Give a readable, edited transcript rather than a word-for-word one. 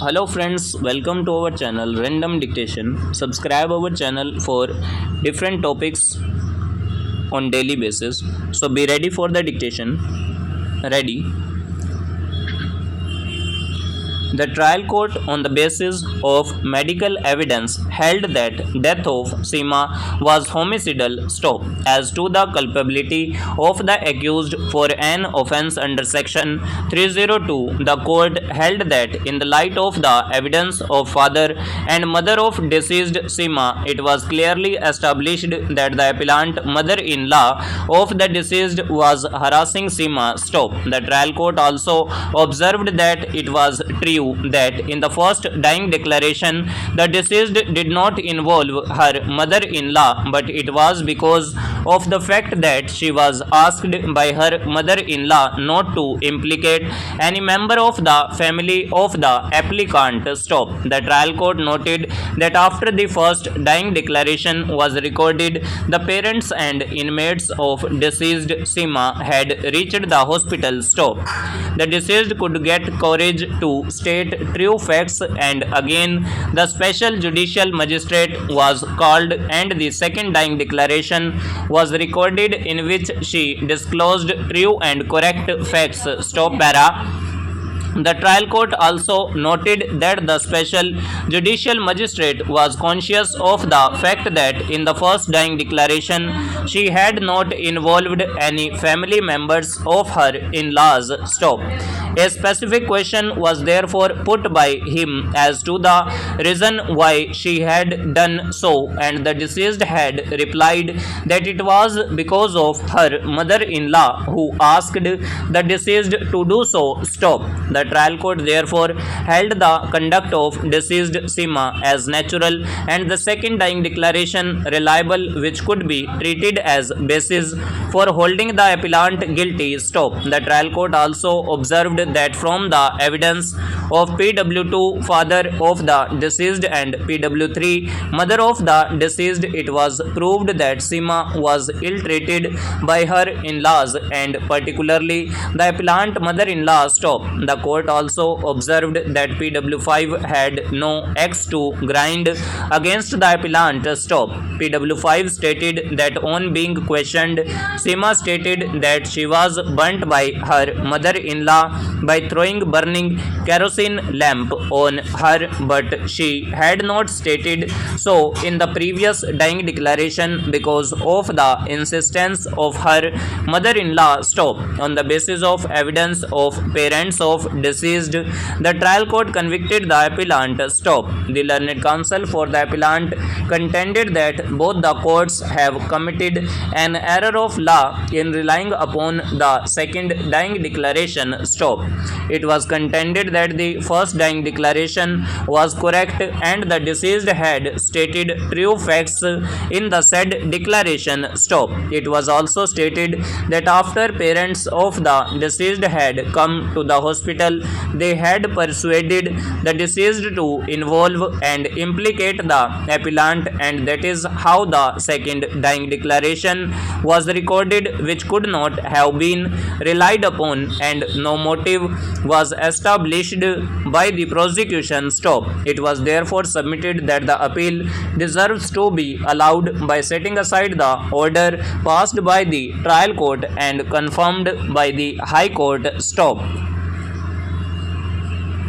Hello friends, welcome to our channel Random Dictation. Subscribe our channel for different topics on daily basis. So be ready for the dictation. Ready. The trial court, on the basis of medical evidence, held that death of Seema was homicidal. Stop. As to the culpability of the accused for an offence under section 302, the court held that in the light of the evidence of father and mother of deceased Seema, it was clearly established that the appellant mother-in-law of the deceased was harassing Seema. Stop. The trial court also observed that it was true that in the first dying declaration the deceased did not involve her mother-in-law, but it was because of the fact that she was asked by her mother-in-law not to implicate any member of the family of the applicant. Stop. The trial court noted that after the first dying declaration was recorded, the parents and inmates of deceased Seema had reached the hospital. Stop. The deceased could get courage to state true facts, and again the special judicial magistrate was called and the second dying declaration was recorded in which she disclosed true and correct facts. Stop para. The trial court also noted that the special judicial magistrate was conscious of the fact that in the first dying declaration she had not involved any family members of her in-laws. Stop. A specific question was therefore put by him as to the reason why she had done so, and the deceased had replied that it was because of her mother-in-law who asked the deceased to do so. Stop. The trial court therefore held the conduct of deceased Seema as natural and the second dying declaration reliable, which could be treated as basis for holding the appellant guilty. Stop. The trial court also observed that from the evidence of PW2, father of the deceased, and PW3, mother of the deceased, it was proved that Seema was ill-treated by her in-laws and particularly the appellant mother-in-law. Stop. The court also observed that PW5 had no axe to grind against the appellant. Stop. PW5 stated that on being questioned, Seema stated that she was burnt by her mother-in-law by throwing burning kerosene lamp on her, but she had not stated so in the previous dying declaration because of the insistence of her mother-in-law. Stop. On the basis of evidence of parents of deceased, the trial court convicted the appellant. Stop. The learned counsel for the appellant contended that both the courts have committed an error of law in relying upon the second dying declaration. Stop. It was contended that the first dying declaration was correct and the deceased had stated true facts in the said declaration. Stop. It was also stated that after parents of the deceased had come to the hospital, they had persuaded the deceased to involve and implicate the appellant, and that is how the second dying declaration was recorded, which could not have been relied upon, and no motive was established by the prosecution. Stop. It was therefore submitted that the appeal deserves to be allowed by setting aside the order passed by the trial court and confirmed by the High Court. Stop.